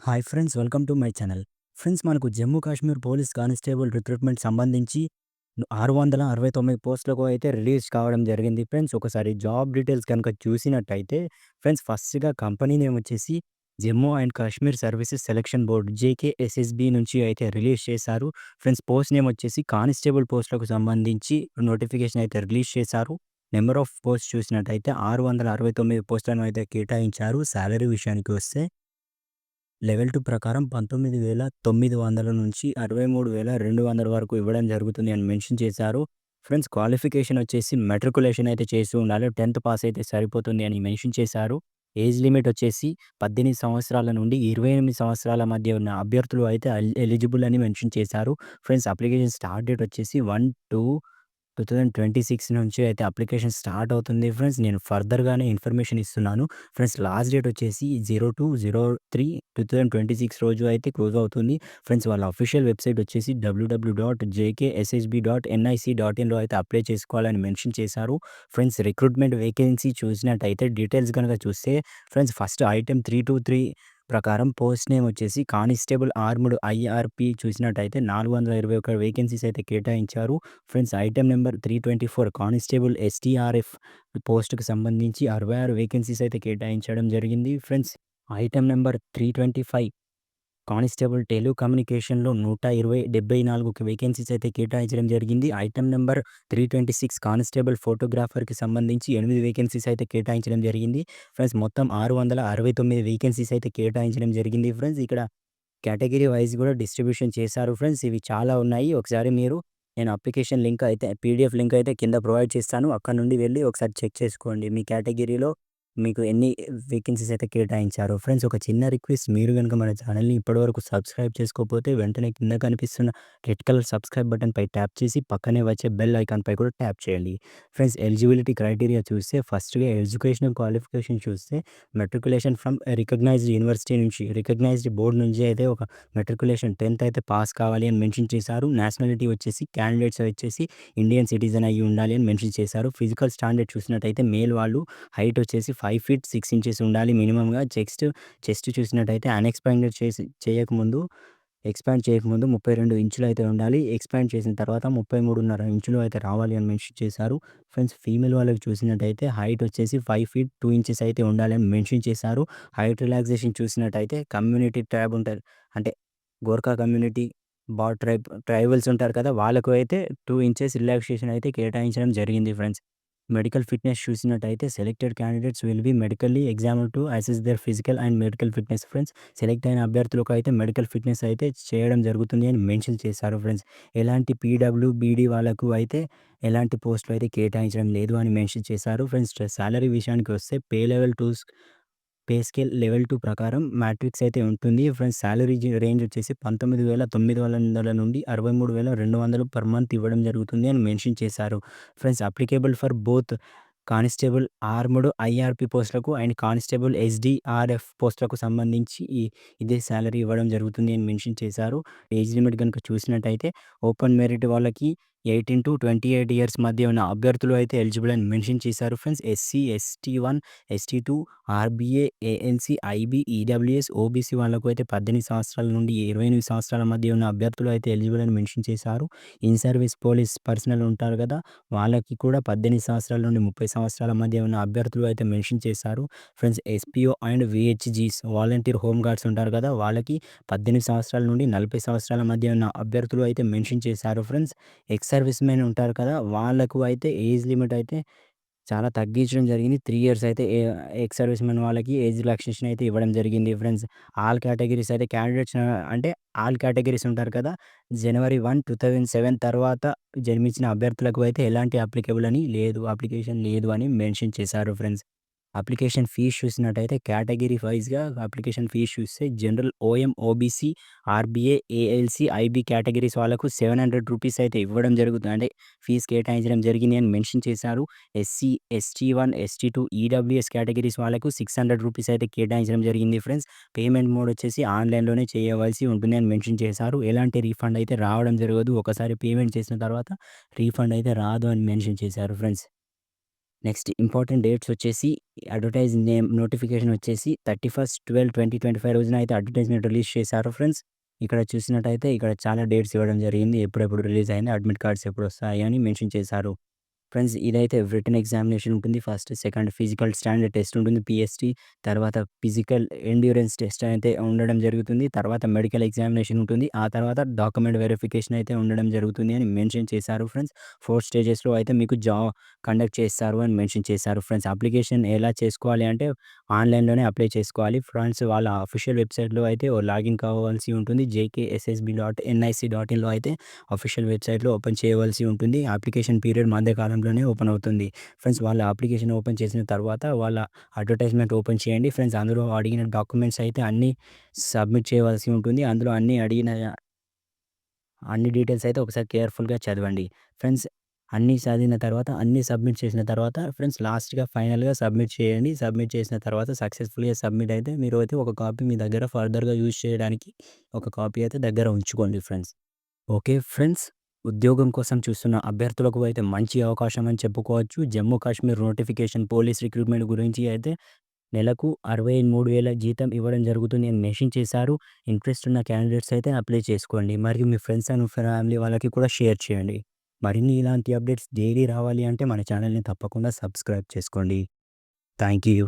Hi friends, welcome to my channel. Friends, మనకు Jammu Kashmir police constable recruitment సంబంధించి 669 పోస్టులకు అయితే రిలీజ్ కావడం జరిగింది ఫ్రెండ్స్. ఒకసారి జాబ్ డీటెయిల్స్ కనుక చూసినట్టయితే ఫ్రెండ్స్, ఫస్ట్‌గా కంపెనీ నేమ్ వచ్చేసి Jammu and Kashmir services selection board JKSSB నుంచి అయితే రిలీజ్ చేశారు. ఫ్రెండ్స్, పోస్ట్ నేమ్ వచ్చేసి కానిస్టేబుల్ పోస్టులకు సంబంధించి నోటిఫికేషన్ అయితే రిలీజ్ చేశారు. నెంబర్ ఆఫ్ పోస్ట్ చూసినట్టయితే 669 పోస్టులను అయితే కేటాయించారు. సాలరీ విషయానికి వస్తే లెవెల్ 2 ప్రకారం 19,900 నుంచి 63,200 వరకు ఇవ్వడం జరుగుతుంది అని మెన్షన్ చేశారు. ఫ్రెండ్స్, క్వాలిఫికేషన్ వచ్చేసి మెట్రికులేషన్ అయితే చేసి ఉండాలి. 10థ్ పాస్ అయితే సరిపోతుంది అని మెన్షన్ చేశారు. ఏజ్ లిమిట్ వచ్చేసి 18 సంవత్సరాల నుండి 28 సంవత్సరాల మధ్య ఉన్న అభ్యర్థులు అయితే ఎలిజిబుల్ అని మెన్షన్ చేశారు. ఫ్రెండ్స్, అప్లికేషన్ స్టార్ట్ డేట్ వచ్చేసి 1/2/2026 నుంచి అయితే అప్లికేషన్ స్టార్ట్ అవుతుంది ఫ్రెండ్స్. నేను ఫర్దర్‌గానే ఇన్ఫర్మేషన్ ఇస్తున్నాను. ఫ్రెండ్స్, లాస్ట్ డేట్ వచ్చేసి 02/03/2026 రోజు అయితే క్లోజ్ అవుతుంది. ఫ్రెండ్స్, వాళ్ళ అఫీషియల్ వెబ్‌సైట్ వచ్చేసి www.jksSB.nic.inలో అయితే అప్లై చేసుకోవాలని మెన్షన్ చేశారు. ఫ్రెండ్స్, రిక్రూట్మెంట్ వేకెన్సీ చూసినట్టయితే డీటెయిల్స్ గనుక చూస్తే ఫ్రెండ్స్, ఫస్ట్ ఐటెమ్ 323 ప్రకారం పోస్ట్ నేమ్ వచ్చేసి కానిస్టేబుల్ ఆర్మ్డ్ ఐఆర్‌పీ చూసినట్టయితే 421 వేకెన్సీస్ అయితే కేటాయించారు. Friends, item number 324 constable STRF పోస్ట్‌కి సంబంధించి 66 వేకెన్సీస్ అయితే కేటాయించడం జరిగింది. ఫ్రెండ్స్, ఐటెమ్ నెంబర్ 325 కానిస్టేబుల్ టెలికమ్యూనికేషన్‌లో 174 వేకెన్సీస్ అయితే కేటాయించడం జరిగింది. ఐటెమ్ నంబర్ 326 కానిస్టేబుల్ ఫోటోగ్రాఫర్‌కి సంబంధించి 8 వేకెన్సీస్ అయితే కేటాయించడం జరిగింది. ఫ్రెండ్స్, మొత్తం 669 వేకెన్సీస్ అయితే కేటాయించడం జరిగింది ఫ్రెండ్స్. ఇక్కడ కేటగిరీ వైస్ కూడా డిస్ట్రిబ్యూషన్ చేశారు ఫ్రెండ్స్. ఇవి చాలా ఉన్నాయి. ఒకసారి నేను అప్లికేషన్ లింక్ అయితే పీడీఎఫ్ లింక్ అయితే కింద ప్రొవైడ్ చేస్తాను. అక్కడ నుండి వెళ్లి ఒకసారి చెక్ చేసుకోండి. మీ కేటగిరీలో మీకు ఎన్ని వేకెన్సీస్ అయితే కేటాయించారో. ఫ్రెండ్స్, ఒక చిన్న రిక్వెస్ట్, మీరు గనుక మన ఛానల్‌ని ఇప్పటివరకు సబ్స్క్రైబ్ చేసుకోకపోతే వెంటనే కింద కనిపిస్తున్న రెడ్ కలర్ సబ్స్క్రైబ్ బటన్‌పై ట్యాప్ చేసి పక్కనే వచ్చే బెల్ ఐకాన్‌పై కూడా ట్యాప్ చేయండి. ఫ్రెండ్స్, ఎలిజిబిలిటీ క్రైటీరియా చూస్తే ఫస్ట్‌గా ఎడ్యుకేషనల్ క్వాలిఫికేషన్ చూస్తే మెట్రికులేషన్ ఫ్రమ్ రికగ్నైజ్డ్ యూనివర్సిటీ నుంచి, రికగ్నైజ్డ్ బోర్డ్ నుంచి అయితే ఒక మెట్రికులేషన్ 10థ్ అయితే పాస్ కావాలి అని మెన్షన్ చేశారు. నేషనాలిటీ వచ్చేసి క్యాండిడేట్స్ వచ్చేసి ఇండియన్ సిటిజన్ అయ్యి ఉండాలి అని మెన్షన్ చేశారు. ఫిజికల్ స్టాండర్డ్ చూసినట్టయితే మేల్ వాళ్ళు హైట్ వచ్చేసి 5 ఫీట్ 6 ఇంచెస్ ఉండాలి మినిమమ్‌గా. చెస్ట్ చూసినట్టయితే ఎక్స్‌పాండ్ చేయకముందు 32 ఇంచులు అయితే ఉండాలి. ఎక్స్‌పాండ్ చేసిన తర్వాత 33.5 ఇంచులు అయితే రావాలి అని మెన్షన్ చేశారు. ఫ్రెండ్స్, ఫీమేల్ వాళ్ళకి చూసినట్టయితే హైట్ వచ్చేసి 5 ఫీట్ 2 ఇంచెస్ అయితే ఉండాలి అని మెన్షన్ చేశారు. హైట్ రిలాక్సేషన్ చూసినట్టయితే కమ్యూనిటీ ట్యాబ్ ఉంటారు. అంటే గోర్ఖా కమ్యూనిటీ, ట్రైబల్స్ ఉంటారు కదా! వాళ్ళకు అయితే 2 ఇంచెస్ రిలాక్సేషన్ అయితే కేటాయించడం జరిగింది ఫ్రెండ్స్. మెడికల్ ఫిట్‌నెస్ చూసినట్టయితే selected candidates will be medically examined to assess their physical and medical fitness friends. Select అయిన అభ్యర్థులకు అయితే మెడికల్ ఫిట్‌నెస్ అయితే చేయడం జరుగుతుంది అని మెన్షన్ చేశారు ఫ్రెండ్స్. ఎలాంటి పీడబ్ల్యూబీడీ వాళ్ళకు అయితే ఎలాంటి పోస్టులు అయితే కేటాయించడం లేదు అని మెన్షన్ చేశారు ఫ్రెండ్స్. సాలరీ విషయానికి వస్తే పే స్కేల్ లెవెల్ 2 ప్రకారం మ్యాట్రిక్స్ అయితే ఉంటుంది. ఫ్రెండ్స్, సాలరీ రేంజ్ వచ్చేసి 19,900 నుండి 63,200 పర్ మంత్ ఇవ్వడం జరుగుతుంది అని మెన్షన్ చేశారు. Friends, applicable for both constable armed IRP పోస్టులకు అండ్ కానిస్టేబుల్ ఎస్‌డీఆర్‌ఎఫ్ పోస్టులకు సంబంధించి ఇదే సాలరీ ఇవ్వడం జరుగుతుంది అని మెన్షన్ చేశారు. ఏజ్ లిమిట్ గనుక చూసినట్టయితే ఓపెన్ మెరిట్ వాళ్ళకి 18-28 ఇయర్స్ మధ్య ఉన్న అభ్యర్థులు అయితే ఎలిజిబుల్ అని మెన్షన్ చేశారు friends. SC, ST 1, ST 2, RBA, ANC, IB, EWS, OBC వాళ్ళకు అయితే 18 సంవత్సరాల నుండి 28 సంవత్సరాల మధ్య ఉన్న అభ్యర్థులు అయితే ఎలిజిబుల్ అని మెన్షన్ చేశారు. ఇన్ సర్వీస్ పోలీస్ పర్సనల్ ఉంటారు కదా! వాళ్ళకి కూడా 18 సంవత్సరాల నుండి 30 సంవత్సరాల మధ్య ఉన్న అభ్యర్థులు అయితే మెన్షన్ చేశారు. Friends, SPO and VHGs volunteer home guards ఉంటారు కదా! వాళ్ళకి 18 సంవత్సరాల నుండి 40 సంవత్సరాల మధ్య ఉన్న అభ్యర్థులు అయితే మెన్షన్ చేశారు ఫ్రెండ్స్. ఎక్స్ సర్వీస్ మెన్ ఉంటారు కదా! వాళ్ళకు అయితే ఏజ్ లిమిట్ అయితే చాలా తగ్గించడం జరిగింది. 3 ఇయర్స్ అయితే ఎక్స్ సర్వీస్ మెన్ వాళ్ళకి ఏజ్ రిలాక్సేషన్ అయితే ఇవ్వడం జరిగింది ఫ్రెండ్స్. ఆల్ కేటగిరీస్ అయితే క్యాండిడేట్స్ అంటే ఆల్ కేటగిరీస్ ఉంటారు కదా! జనవరి 1, 2007 తర్వాత జన్మించిన అభ్యర్థులకు అయితే ఎలాంటి అప్లికేషన్ లేదు అని మెన్షన్ చేశారు ఫ్రెండ్స్. అప్లికేషన్ ఫీస్ చూసినట్టయితే కేటగిరీ వైస్‌గా అప్లికేషన్ ఫీస్ చూస్తే general, OM, OBC, RBA, ALC, IB categories వాళ్ళకు రూ. 700 అయితే ఇవ్వడం జరుగుతుంది. అంటే ఫీస్ కేటాయించడం జరిగింది అని మెన్షన్ చేశారు. SC, ST 1, ST 2, EWS categories వాళ్ళకు రూ. 600 అయితే కేటాయించడం జరిగింది ఫ్రెండ్స్. పేమెంట్ మోడ్ వచ్చేసి ఆన్‌లైన్‌లోనే చేయవలసి ఉంటుంది అని మెన్షన్ చేశారు. ఎలాంటి రీఫండ్ అయితే రావడం జరగదు. ఒకసారి పేమెంట్ చేసిన తర్వాత రీఫండ్ అయితే రాదు అని మెన్షన్ చేశారు ఫ్రెండ్స్. నెక్స్ట్ ఇంపార్టెంట్ డేట్స్ వచ్చేసి అడ్వర్టైజ్ నేమ్ నోటిఫికేషన్ వచ్చేసి 31/12/2025 రోజున అయితే అడ్వర్టైజ్‌మెంట్ రిలీజ్ చేశారు ఫ్రెండ్స్. ఇక్కడ చూసినట్టయితే ఇక్కడ చాలా డేట్స్ ఇవ్వడం జరిగింది. ఎప్పుడెప్పుడు రిలీజ్ అయింది, అడ్మిట్ కార్డ్స్ ఎప్పుడొస్తాయి అని మెన్షన్ చేశారు. ఫ్రెండ్స్ ఇదైతే రిటన్ ఎగ్జామినేషన్ ఉంటుంది. First, second physical standard test ఉంటుంది పీఎస్‌టీ. తర్వాత ఫిజికల్ ఎండ్యూరెన్స్ టెస్ట్ అయితే ఉండడం జరుగుతుంది. తర్వాత మెడికల్ ఎగ్జామినేషన్ ఉంటుంది. ఆ తర్వాత డాక్యుమెంట్ వెరిఫికేషన్ అయితే ఉండడం జరుగుతుంది అని మెన్షన్ చేశారు ఫ్రెండ్స్. 4 స్టేజెస్‌లో అయితే మీకు కండక్ట్ చేస్తారు అని మెన్షన్ చేశారు ఫ్రెండ్స్. అప్లికేషన్ ఎలా చేసుకోవాలి అంటే ఆన్‌లైన్‌లోనే అప్లై చేసుకోవాలి. ఫ్రెండ్స్ వాళ్ళ అఫీషియల్ వెబ్‌సైట్‌లో అయితే లాగిన్ కావాల్సి ఉంటుంది. jkssb.nic.inలో అయితే అఫీషియల్ వెబ్‌సైట్‌లో ఓపెన్ చేయవలసి ఉంటుంది. అప్లికేషన్ పీరియడ్ మధ్య కాలంలోనే ఓపెన్ అవుతుంది. ఫ్రెండ్స్ వాళ్ళ అప్లికేషన్ ఓపెన్ చేసిన తర్వాత వాళ్ళ అడ్వర్టైజ్‌మెంట్ ఓపెన్ చేయండి ఫ్రెండ్స్. అందులో అడిగిన డాక్యుమెంట్స్ అయితే అన్నీ సబ్మిట్ చేయవలసి ఉంటుంది. అందులో అన్ని డీటెయిల్స్ అయితే ఒకసారి కేర్‌ఫుల్‌గా చదవండి. ఫ్రెండ్స్ అన్నీ చదివిన తర్వాత, అన్నీ సబ్మిట్ చేసిన తర్వాత ఫ్రెండ్స్ లాస్ట్‌గా ఫైనల్‌గా సబ్మిట్ చేయండి. సబ్మిట్ చేసిన తర్వాత సక్సెస్‌ఫుల్‌గా సబ్మిట్ అయితే మీరు అయితే ఒక కాపీ మీ దగ్గర ఫర్దర్‌గా యూజ్ చేయడానికి ఒక కాపీ అయితే దగ్గర ఉంచుకోండి ఫ్రెండ్స్. Okay friends. ఉద్యోగం కోసం చూస్తున్న అభ్యర్థులకు అయితే మంచి అవకాశం అని చెప్పుకోవచ్చు. Jammu Kashmir notification police recruitment గురించి అయితే నెలకు 63,000 జీతం ఇవ్వడం జరుగుతుంది అని మెన్షన్ చేశారు. ఇంట్రెస్ట్ ఉన్న క్యాండిడేట్స్ అయితే అప్లై చేసుకోండి. మరియు మీ ఫ్రెండ్స్ అండ్ ఫ్యామిలీ వాళ్ళకి కూడా షేర్ చేయండి. మరిన్ని ఇలాంటి అప్డేట్స్ డైలీ రావాలి అంటే మన ఛానల్‌ని తప్పకుండా సబ్స్క్రైబ్ చేసుకోండి. Thank you.